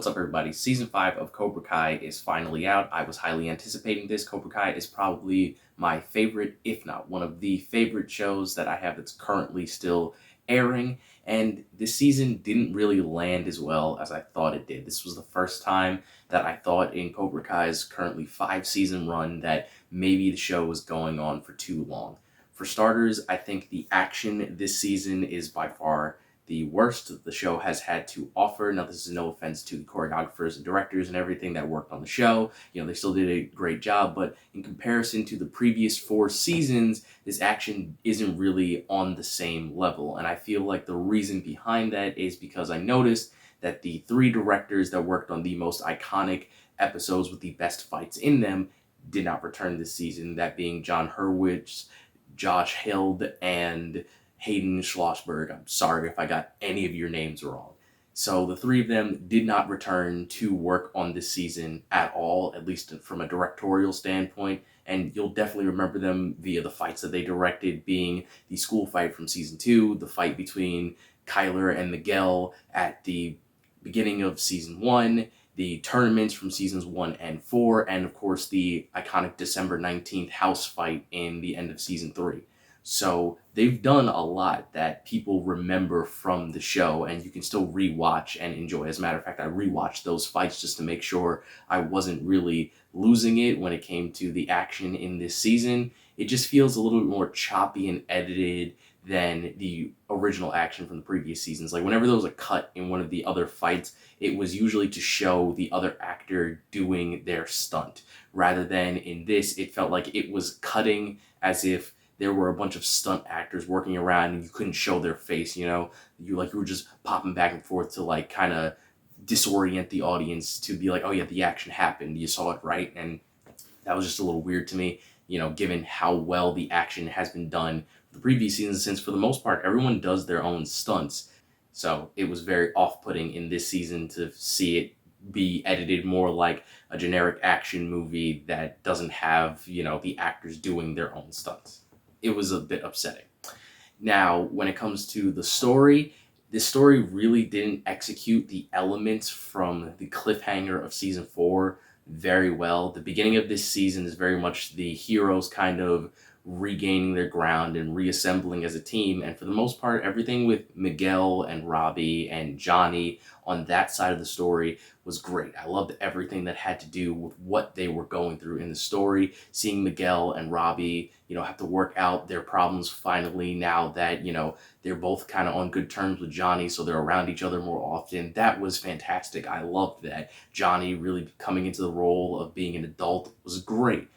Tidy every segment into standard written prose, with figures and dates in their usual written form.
What's up, everybody? Season 5 of Cobra Kai is finally out. I was highly anticipating this. Cobra Kai is probably my favorite, if not one of the favorite shows that I have that's currently still airing. And this season didn't really land as well as I thought it did. This was the first time that I thought in Cobra Kai's currently 5-season run that maybe the show was going on for too long. For starters, I think the action this season is by far the worst the show has had to offer. Now, this is no offense to the choreographers and directors and everything that worked on the show. They still did a great job, but in comparison to the previous 4 seasons, this action isn't really on the same level. And I feel like the reason behind that is because I noticed that the 3 directors that worked on the most iconic episodes with the best fights in them did not return this season, that being John Hurwitz, Josh Hild, and Hayden Schlossberg. I'm sorry if I got any of your names wrong. So the 3 of them did not return to work on this season at all, at least from a directorial standpoint, and you'll definitely remember them via the fights that they directed, being the school fight from season 2, the fight between Kyler and Miguel at the beginning of season 1, the tournaments from seasons 1 and 4, and of course the iconic December 19th house fight in the end of season 3. So they've done a lot that people remember from the show, and you can still rewatch and enjoy. As a matter of fact, I rewatched those fights just to make sure I wasn't really losing it when it came to the action in this season. It just feels a little bit more choppy and edited than the original action from the previous seasons. Like whenever there was a cut in one of the other fights, it was usually to show the other actor doing their stunt. Rather than in this, it felt like it was cutting as if there were a bunch of stunt actors working around and you couldn't show their face, you were just popping back and forth to kind of disorient the audience to be like, oh yeah, the action happened, you saw it, right? And that was just a little weird to me, given how well the action has been done the previous seasons, since for the most part, everyone does their own stunts. So it was very off-putting in this season to see it be edited more like a generic action movie that doesn't have, the actors doing their own stunts. It was a bit upsetting. Now, when it comes to the story, this story really didn't execute the elements from the cliffhanger of season 4 very well. The beginning of this season is very much the heroes kind of regaining their ground and reassembling as a team, and for the most part, everything with Miguel and Robbie and Johnny on that side of the story was great. I loved everything that had to do with what they were going through in the story, seeing Miguel and Robbie, have to work out their problems finally now that, they're both kind of on good terms with Johnny, so they're around each other more often. That was fantastic. I loved that. Johnny really coming into the role of being an adult was great.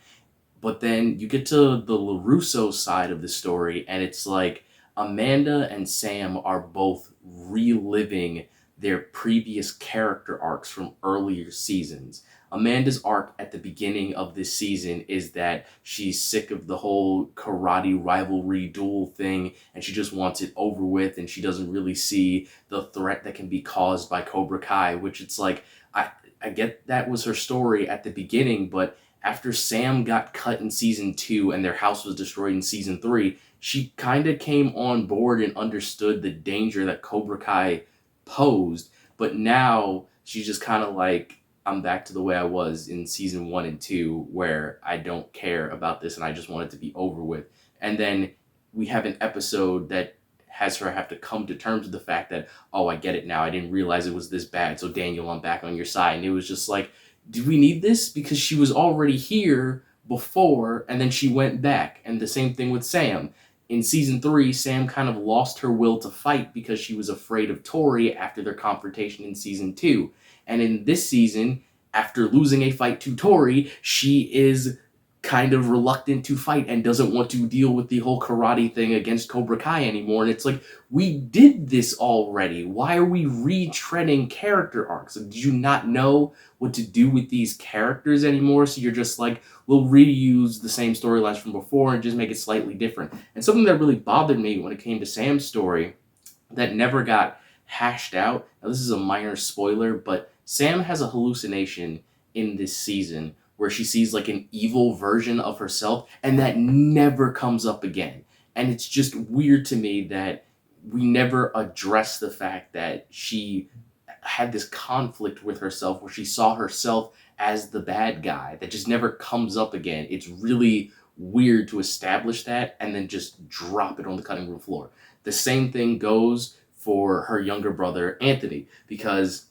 But then you get to the LaRusso side of the story, and it's like Amanda and Sam are both reliving their previous character arcs from earlier seasons. Amanda's arc at the beginning of this season is that she's sick of the whole karate rivalry duel thing, and she just wants it over with, and she doesn't really see the threat that can be caused by Cobra Kai, which it's like, I get that was her story at the beginning, but after Sam got cut in season 2 and their house was destroyed in season 3, she kind of came on board and understood the danger that Cobra Kai posed. But now she's just kind of like, I'm back to the way I was in season 1 and 2, where I don't care about this and I just want it to be over with. And then we have an episode that has her have to come to terms with the fact that, oh, I get it now. I didn't realize it was this bad. So Daniel, I'm back on your side. And it was just like, did we need this? Because she was already here before, and then she went back. And the same thing with Sam. In season 3, Sam kind of lost her will to fight because she was afraid of Tori after their confrontation in season 2. And in this season, after losing a fight to Tori, she is kind of reluctant to fight and doesn't want to deal with the whole karate thing against Cobra Kai anymore. And it's like, we did this already. Why are we retreading character arcs? Did you not know what to do with these characters anymore? So you're just like, we'll reuse the same storylines from before and just make it slightly different. And something that really bothered me when it came to Sam's story that never got hashed out. Now, this is a minor spoiler, but Sam has a hallucination in this season where she sees like an evil version of herself, and that never comes up again. And it's just weird to me that we never address the fact that she had this conflict with herself where she saw herself as the bad guy that just never comes up again. It's really weird to establish that and then just drop it on the cutting room floor. The same thing goes for her younger brother, Anthony, because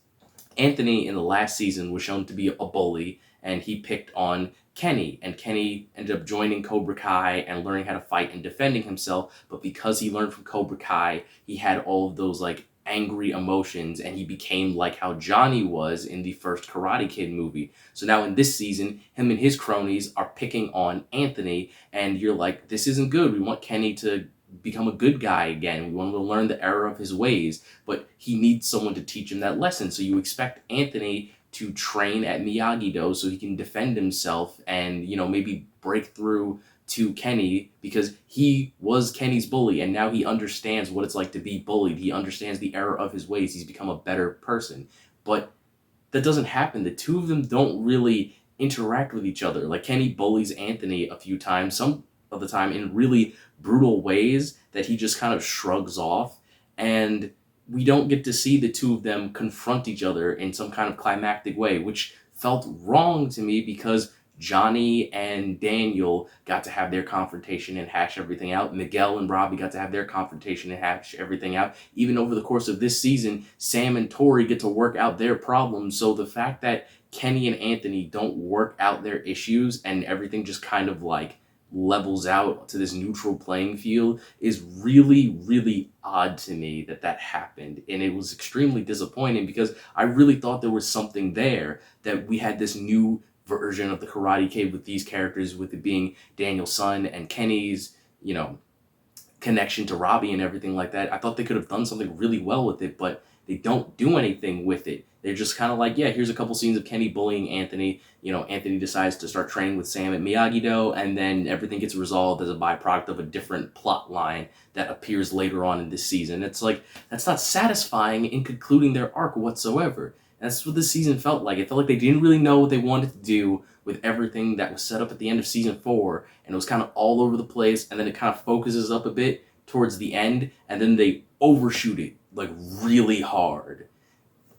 Anthony in the last season was shown to be a bully and he picked on Kenny, and Kenny ended up joining Cobra Kai and learning how to fight and defending himself. But because he learned from Cobra Kai, he had all of those like angry emotions and he became like how Johnny was in the first Karate Kid movie. So now in this season, him and his cronies are picking on Anthony, and you're like, this isn't good. We want Kenny to become a good guy again. We want him to learn the error of his ways, but he needs someone to teach him that lesson. So you expect Anthony to train at Miyagi-Do so he can defend himself and, maybe break through to Kenny, because he was Kenny's bully and now he understands what it's like to be bullied. He understands the error of his ways. He's become a better person. But that doesn't happen. The two of them don't really interact with each other. Like, Kenny bullies Anthony a few times, some of the time in really brutal ways that he just kind of shrugs off, and we don't get to see the two of them confront each other in some kind of climactic way, which felt wrong to me because Johnny and Daniel got to have their confrontation and hash everything out. Miguel and Robbie got to have their confrontation and hash everything out. Even over the course of this season, Sam and Tori get to work out their problems. So the fact that Kenny and Anthony don't work out their issues and everything just kind of like levels out to this neutral playing field is really, really odd to me that happened. And it was extremely disappointing because I really thought there was something there, that we had this new version of the Karate Kid with these characters, with it being Daniel's son and Kenny's, connection to Robbie and everything like that. I thought they could have done something really well with it, but they don't do anything with it. They're just kind of like, yeah, here's a couple scenes of Kenny bullying Anthony. Anthony decides to start training with Sam at Miyagi-Do, and then everything gets resolved as a byproduct of a different plot line that appears later on in this season. It's like, that's not satisfying in concluding their arc whatsoever. And that's what this season felt like. It felt like they didn't really know what they wanted to do with everything that was set up at the end of season 4, and it was kind of all over the place, and then it kind of focuses up a bit towards the end, and then they overshoot it like really hard.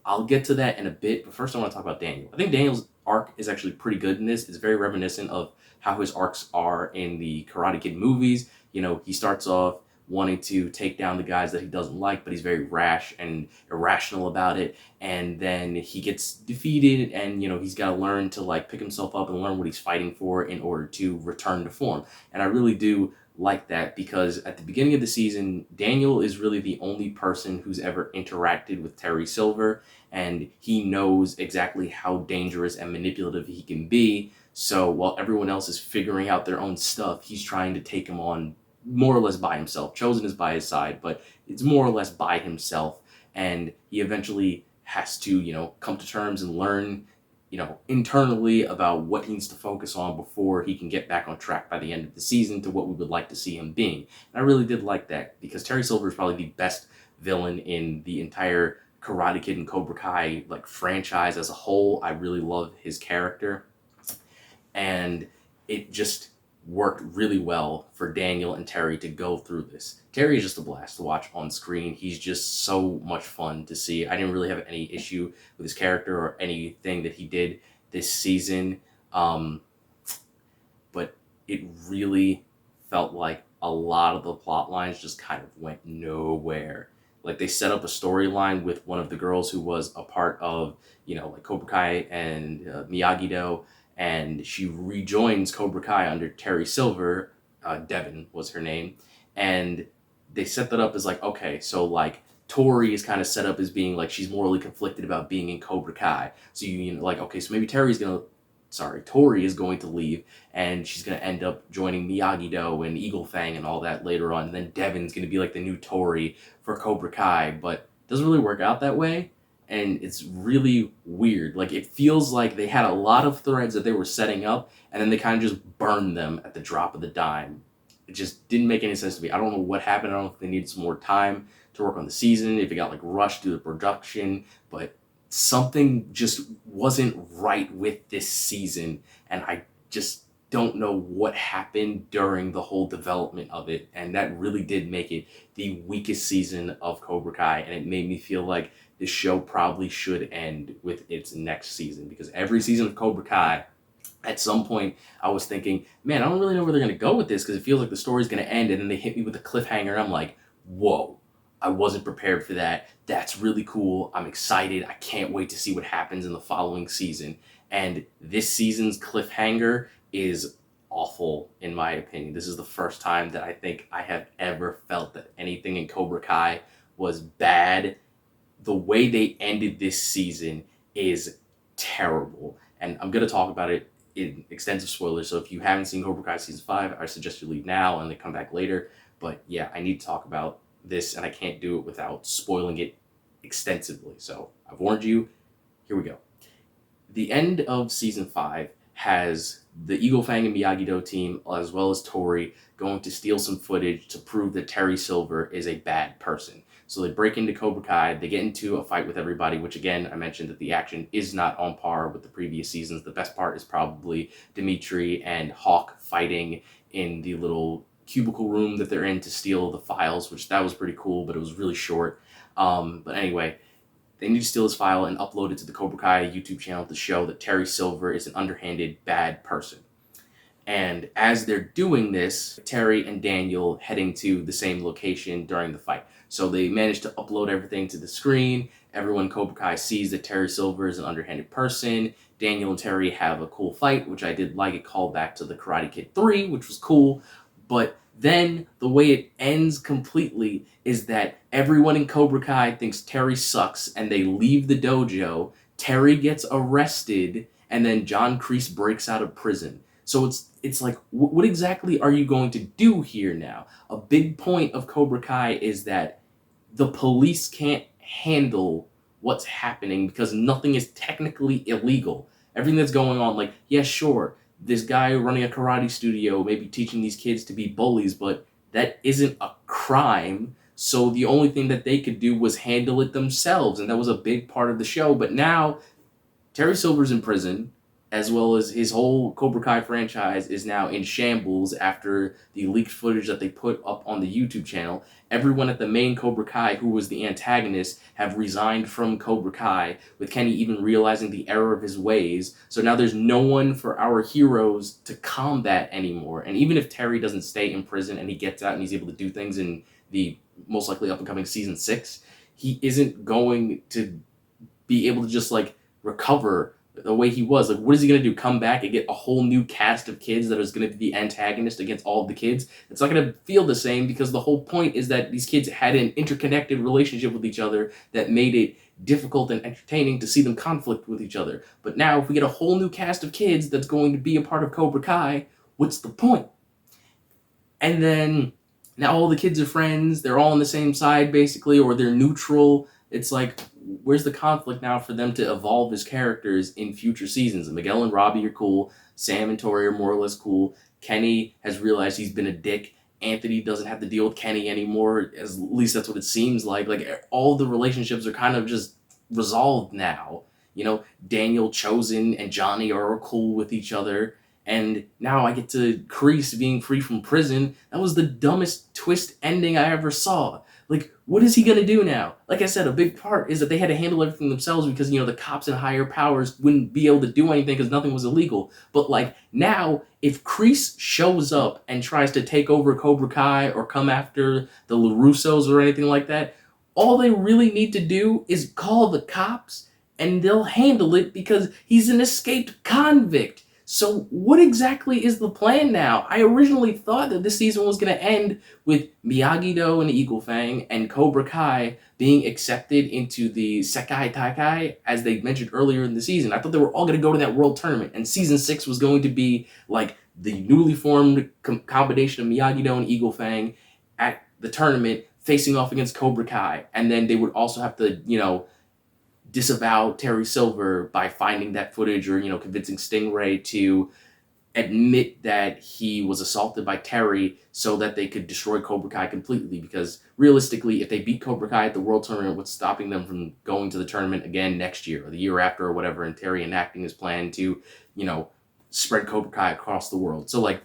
I'll get to that in a bit, but first I want to talk about Daniel. I think Daniel's arc is actually pretty good in this. It's very reminiscent of how his arcs are in the Karate Kid movies. He starts off wanting to take down the guys that he doesn't like, but he's very rash and irrational about it. And then he gets defeated, and he's got to learn to like pick himself up and learn what he's fighting for in order to return to form. And I really do like that, because at the beginning of the season, Daniel is really the only person who's ever interacted with Terry Silver, and he knows exactly how dangerous and manipulative he can be. So while everyone else is figuring out their own stuff, he's trying to take him on more or less by himself. Chosen is by his side, but it's more or less by himself, and he eventually has to, come to terms and learn, internally about what he needs to focus on before he can get back on track by the end of the season to what we would like to see him being. And I really did like that, because Terry Silver is probably the best villain in the entire Karate Kid and Cobra Kai like franchise as a whole. I really love his character, and it just worked really well for Daniel and Terry to go through this. Terry is just a blast to watch on screen. He's just so much fun to see. I didn't really have any issue with his character or anything that he did this season, but it really felt like a lot of the plot lines just kind of went nowhere. Like, they set up a storyline with one of the girls who was a part of, like Cobra Kai and Miyagi-Do, and she rejoins Cobra Kai under Terry Silver. Devin was her name. And they set that up as like, okay, so like Tori is kind of set up as being like, she's morally conflicted about being in Cobra Kai. So like, okay, so maybe Tori is going to leave, and she's going to end up joining Miyagi-Do and Eagle Fang and all that later on. And then Devin's going to be like the new Tori for Cobra Kai, but it doesn't really work out that way. And it's really weird. Like, it feels like they had a lot of threads that they were setting up, and then they kind of just burned them at the drop of the dime. It just didn't make any sense to me. I don't know what happened. I don't know if they needed some more time to work on the season, if it got like rushed through the production, but something just wasn't right with this season, and I just don't know what happened during the whole development of it, and that really did make it the weakest season of Cobra Kai, and it made me feel like this show probably should end with its next season, because every season of Cobra Kai, at some point, I was thinking, man, I don't really know where they're going to go with this, because it feels like the story's going to end, and then they hit me with a cliffhanger. I'm like, whoa, I wasn't prepared for that. That's really cool. I'm excited. I can't wait to see what happens in the following season. And this season's cliffhanger is awful, in my opinion. This is the first time that I think I have ever felt that anything in Cobra Kai was bad. The way they ended this season is terrible. And I'm going to talk about it in extensive spoilers. So if you haven't seen Cobra Kai Season 5, I suggest you leave now and then come back later. But yeah, I need to talk about this, and I can't do it without spoiling it extensively. So I've warned you. Here we go. The end of Season 5 has the Eagle Fang and Miyagi-Do team, as well as Tori, going to steal some footage to prove that Terry Silver is a bad person. So they break into Cobra Kai, they get into a fight with everybody, which again, I mentioned that the action is not on par with the previous seasons. The best part is probably Dimitri and Hawk fighting in the little cubicle room that they're in to steal the files, which that was pretty cool, but it was really short. But anyway, they need to steal this file and upload it to the Cobra Kai YouTube channel to show that Terry Silver is an underhanded, bad person. And as they're doing this, Terry and Daniel heading to the same location during the fight. So they manage to upload everything to the screen. Everyone in Cobra Kai sees that Terry Silver is an underhanded person. Daniel and Terry have a cool fight, which I did like. It called back to the Karate Kid 3, which was cool. But then the way it ends completely is that everyone in Cobra Kai thinks Terry sucks, and they leave the dojo. Terry gets arrested, and then John Kreese breaks out of prison. So it's like, what exactly are you going to do here now? A big point of Cobra Kai is that the police can't handle what's happening because nothing is technically illegal. Everything that's going on, like, yeah, sure, this guy running a karate studio maybe teaching these kids to be bullies, but that isn't a crime. So the only thing that they could do was handle it themselves, and that was a big part of the show. But now Terry Silver's in prison, as well as his whole Cobra Kai franchise is now in shambles after the leaked footage that they put up on the YouTube channel. Everyone at the main Cobra Kai, who was the antagonist, have resigned from Cobra Kai, with Kenny even realizing the error of his ways. So now there's no one for our heroes to combat anymore. And even if Terry doesn't stay in prison and he gets out and he's able to do things in the most likely up-and-coming Season 6, he isn't going to be able to just, like, recover the way he was. Like, what is he going to do? Come back and get a whole new cast of kids that is going to be the antagonist against all of the kids? It's not going to feel the same, because the whole point is that these kids had an interconnected relationship with each other that made it difficult and entertaining to see them conflict with each other. But now, if we get a whole new cast of kids that's going to be a part of Cobra Kai, what's the point? And then now all the kids are friends, they're all on the same side basically, or they're neutral. It's like, where's the conflict now for them to evolve as characters in future seasons? And Miguel and Robbie are cool. Sam and Tori are more or less cool. Kenny has realized he's been a dick. Anthony doesn't have to deal with Kenny anymore. At least that's what it seems like. Like, all the relationships are kind of just resolved now. You know, Daniel, Chosen, and Johnny are cool with each other. And now I get to Kreese being free from prison. That was the dumbest twist ending I ever saw. Like, what is he going to do now? Like I said, a big part is that they had to handle everything themselves because, you know, the cops and higher powers wouldn't be able to do anything because nothing was illegal. But, like, now, if Kreese shows up and tries to take over Cobra Kai or come after the LaRussos or anything like that, all they really need to do is call the cops and they'll handle it because he's an escaped convict. So what exactly is the plan now? I originally thought that this season was going to end with Miyagi-Do and Eagle Fang and Cobra Kai being accepted into the Sekai Taikai, as they mentioned earlier in the season. I thought they were all going to go to that world tournament, and Season 6 was going to be like the newly formed combination of Miyagi-Do and Eagle Fang at the tournament facing off against Cobra Kai. And then they would also have to, you know, disavow Terry Silver by finding that footage, or, you know, convincing Stingray to admit that he was assaulted by Terry so that they could destroy Cobra Kai completely. Because realistically, if they beat Cobra Kai at the World Tournament, what's stopping them from going to the tournament again next year or the year after or whatever, and Terry enacting his plan to, you know, spread Cobra Kai across the world? So, like,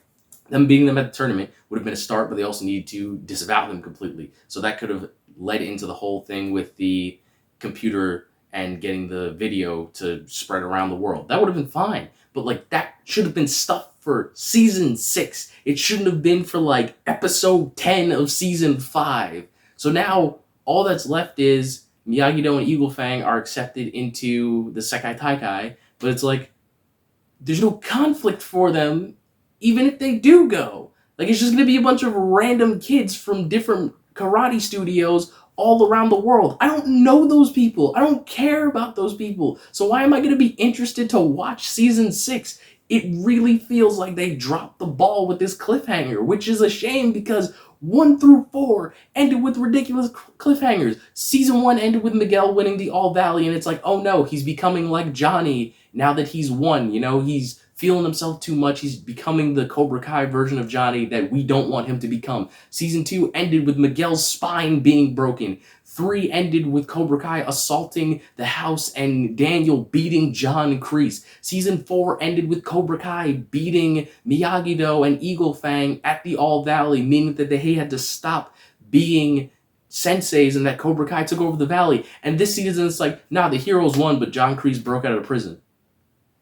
them beating them at the tournament would have been a start, but they also need to disavow them completely. So that could have led into the whole thing with the computer and getting the video to spread around the world. That would have been fine. But like that should have been stuff for season 6. It shouldn't have been for like episode 10 of season 5. So now all that's left is Miyagi-Do and Eagle Fang are accepted into the Sekai Taikai, but it's like there's no conflict for them even if they do go. Like it's just gonna be a bunch of random kids from different karate studios all around the world. I don't know those people. I don't care about those people. So why am I gonna be interested to watch season 6? It really feels like they dropped the ball with this cliffhanger, which is a shame because 1 through 4 ended with ridiculous cliffhangers. Season 1 ended with Miguel winning the All Valley, and it's like, oh no, he's becoming like Johnny now that he's won. You know, he's feeling himself too much. He's becoming the Cobra Kai version of Johnny that we don't want him to become. Season 2 ended with Miguel's spine being broken. 3 ended with Cobra Kai assaulting the house and Daniel beating John Kreese. Season 4 ended with Cobra Kai beating Miyagi-Do and Eagle Fang at the All Valley, meaning that they had to stop being senseis and that Cobra Kai took over the valley. And this season it's like, nah, the heroes won, but John Kreese broke out of prison.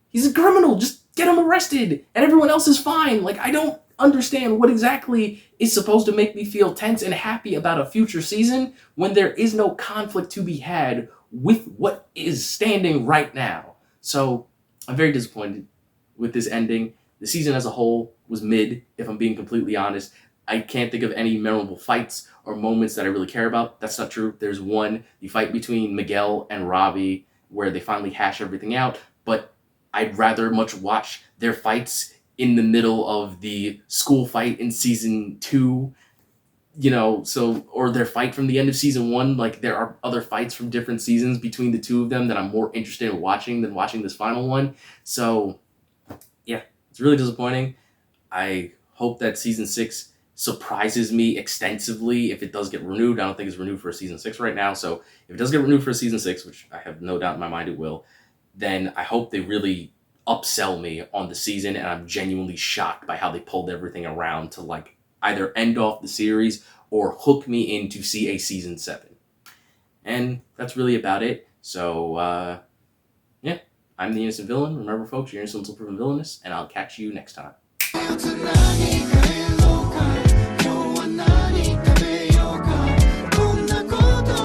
He's a criminal, just get him arrested, and everyone else is fine. Like, I don't understand what exactly is supposed to make me feel tense and happy about a future season when there is no conflict to be had with what is standing right now. So, I'm very disappointed with this ending. The season as a whole was mid, if I'm being completely honest. I can't think of any memorable fights or moments that I really care about. That's not true. There's one, the fight between Miguel and Robbie, where they finally hash everything out, but I'd rather much watch their fights in the middle of the school fight in season 2, you know, so, or their fight from the end of season 1. Like, there are other fights from different seasons between the two of them that I'm more interested in watching than watching this final one. So, yeah, it's really disappointing. I hope that season 6 surprises me extensively if it does get renewed. I don't think it's renewed for season 6 right now, so if it does get renewed for season 6, which I have no doubt in my mind it will, then I hope they really upsell me on the season and I'm genuinely shocked by how they pulled everything around to like either end off the series or hook me in to see a season 7. And that's really about it. So, yeah, I'm the Innocent Villain. Remember, folks, you're innocent until proven villainous, and I'll catch you next time.